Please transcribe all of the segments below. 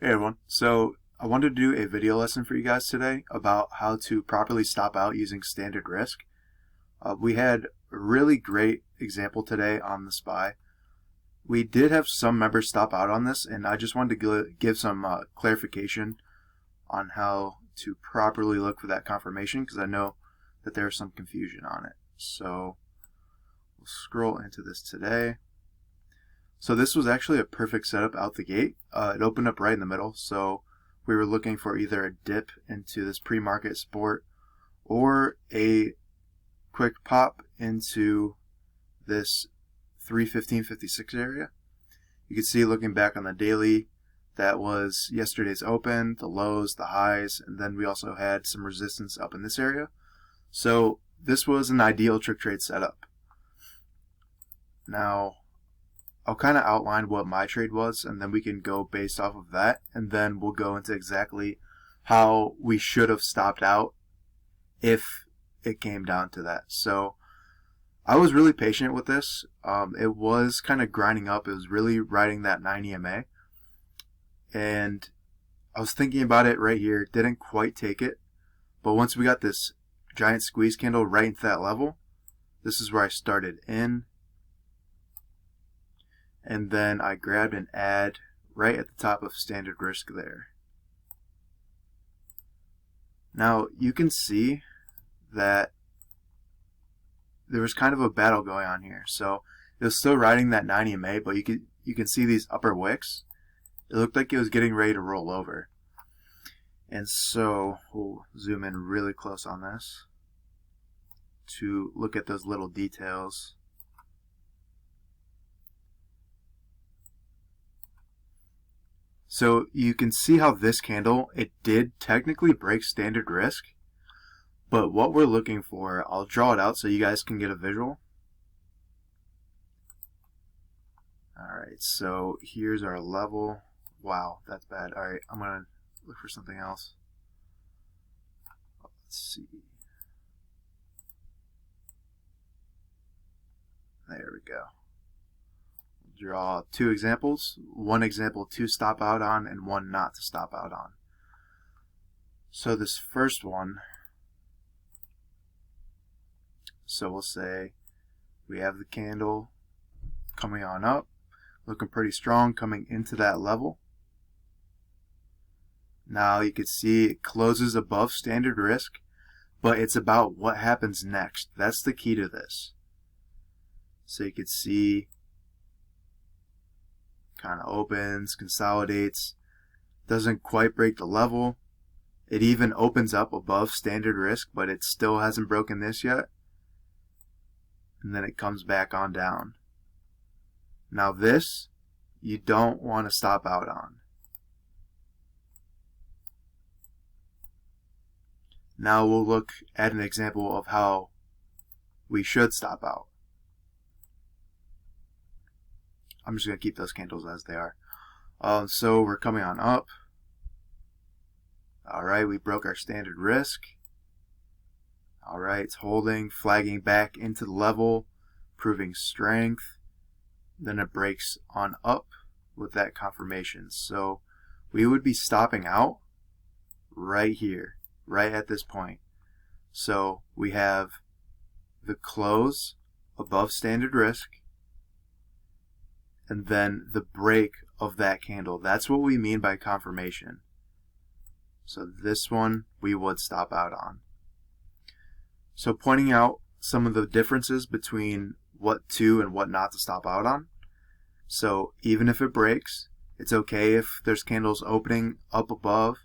Hey everyone, so I wanted to do a video lesson for you guys today about how to properly stop out using standard risk. We had a really great example today on the SPY. We did have some members stop out on this, and I just wanted to give some clarification on how to properly look for that confirmation, because I know that there's some confusion on it. So we'll scroll into this today. So this was actually a perfect setup out the gate. It opened up right in the middle, so we were looking for either a dip into this pre-market support or a quick pop into this 315.56 area. You can see, looking back on the daily, that was yesterday's open, the lows, the highs, and then we also had some resistance up in this area. So this was an ideal trick trade setup. Now I'll kind of outline what my trade was, and then we can go based off of that, and then we'll go into exactly how we should have stopped out if it came down to that. So I was really patient with this. It was kind of grinding up. It was really riding that 9 EMA, and I was thinking about it right here. Didn't quite take it, but once we got this giant squeeze candle right into that level, this is where I started in. And then I grabbed an add right at the top of standard risk there. Now you can see that there was kind of a battle going on here. So it was still riding that 9 EMA, but you can see these upper wicks. It looked like it was getting ready to roll over. And so we'll zoom in really close on this to look at those little details. So you can see how this candle, it did technically break standard risk, but what we're looking for, I'll draw it out so you guys can get a visual. Alright, so here's our level. Wow, that's bad. Alright, I'm going to look for something else. Let's see. There we go. Draw two examples, one example to stop out on and one not to stop out on. So this first one, so we'll say we have the candle coming on up, looking pretty strong coming into that level. Now you can see it closes above standard risk, but it's about what happens next. That's the key to this. So you can see kind of opens, consolidates, doesn't quite break the level. It even opens up above standard risk, but it still hasn't broken this yet. And then it comes back on down. Now this, you don't want to stop out on. Now we'll look at an example of how we should stop out. I'm just going to keep those candles as they are. So we're coming on up. Alright, we broke our standard risk. Alright, it's holding, flagging back into the level, proving strength. Then it breaks on up with that confirmation. So we would be stopping out right here, right at this point. So we have the close above standard risk, and then the break of that candle. That's what we mean by confirmation. So this one we would stop out on. So pointing out some of the differences between what to and what not to stop out on. So even if it breaks, it's okay if there's candles opening up above,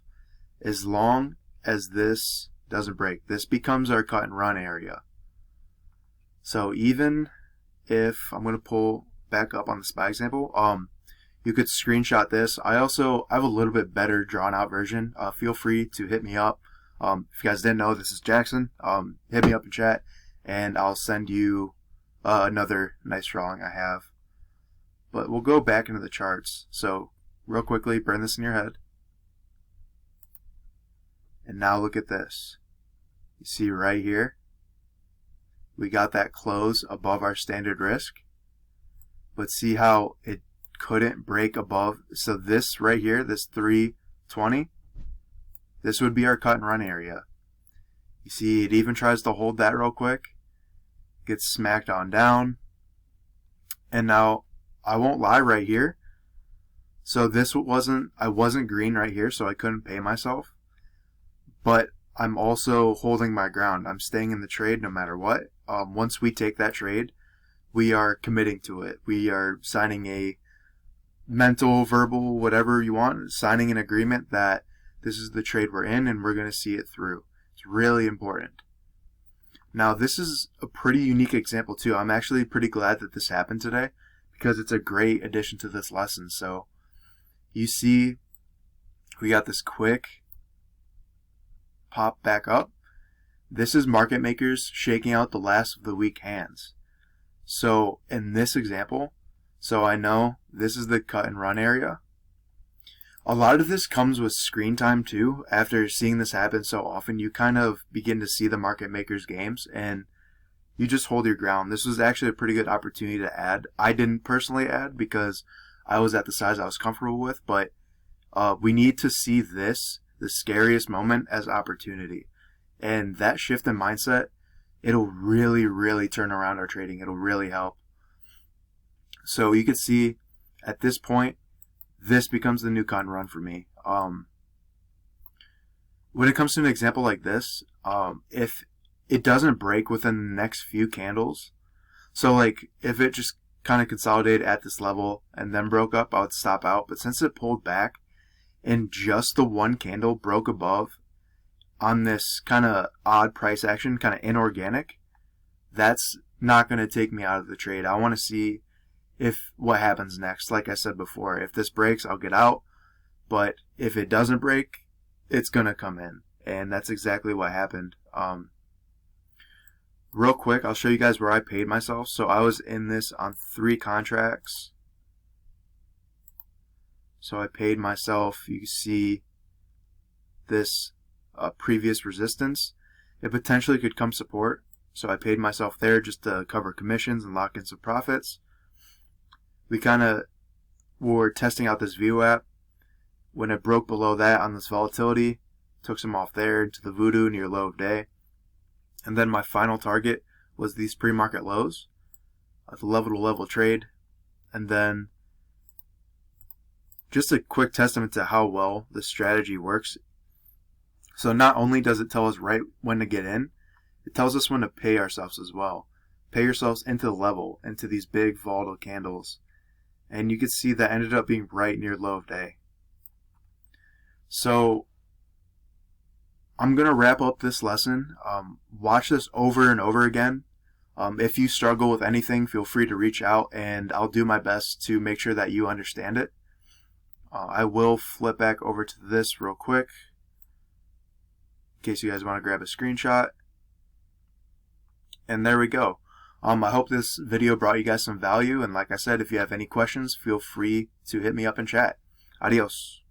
as long as this doesn't break. This becomes our cut and run area. So even if I'm going to pull back up on the SPY example, you could screenshot this. I have a little bit better drawn out version. Feel free to hit me up. If you guys didn't know, this is Jackson. Hit me up in chat and I'll send you another nice drawing I have. But we'll go back into the charts. So real quickly, burn this in your head. And now look at this. You see right here, we got that close above our standard risk. But see how it couldn't break above, so this right here, this 320, this would be our cut and run area. You see, it even tries to hold that real quick, gets smacked on down, and now I won't lie right here. So I wasn't green right here, so I couldn't pay myself. But I'm also holding my ground. I'm staying in the trade no matter what. Once we take that trade, we are committing to it. We are signing a mental, verbal, whatever you want, signing an agreement that this is the trade we're in and we're going to see it through. It's really important. Now, this is a pretty unique example too. I'm actually pretty glad that this happened today because it's a great addition to this lesson. So you see we got this quick pop back up. This is market makers shaking out the last of the weak hands. So in this example, so I know this is the cut and run area. A lot of this comes with screen time too. After seeing this happen so often, you kind of begin to see the market makers games and you just hold your ground. This was actually a pretty good opportunity to add. I didn't personally add because I was at the size I was comfortable with, but we need to see this, the scariest moment, as opportunity. And that shift in mindset, it'll really, really turn around our trading. It'll really help. So you can see at this point, this becomes the new cut and run for me. When it comes to an example like this, if it doesn't break within the next few candles, so like if it just kind of consolidated at this level and then broke up, I would stop out. But since it pulled back and just the one candle broke above on this kind of odd price action, kind of inorganic, that's not going to take me out of the trade. I want to see if what happens next. Like I said before, if this breaks, I'll get out. But if it doesn't break, it's going to come in. And that's exactly what happened. Real quick, I'll show you guys where I paid myself. So I was in this on 3 contracts. So I paid myself, you can see this previous resistance. It potentially could come support. So I paid myself there just to cover commissions and lock in some profits. We kind of were testing out this VWAP. When it broke below that on this volatility, took some off there into the voodoo near low of day. And then my final target was these pre-market lows, the level-to-level trade. And then just a quick testament to how well this strategy works. So not only does it tell us right when to get in, it tells us when to pay ourselves as well. Pay yourselves into the level, into these big volatile candles. And you can see that ended up being right near low of day. So I'm going to wrap up this lesson. Watch this over and over again. If you struggle with anything, feel free to reach out and I'll do my best to make sure that you understand it. I will flip back over to this real quick in case you guys want to grab a screenshot. And there we go. I hope this video brought you guys some value, and like I said, if you have any questions, feel free to hit me up in chat. Adios.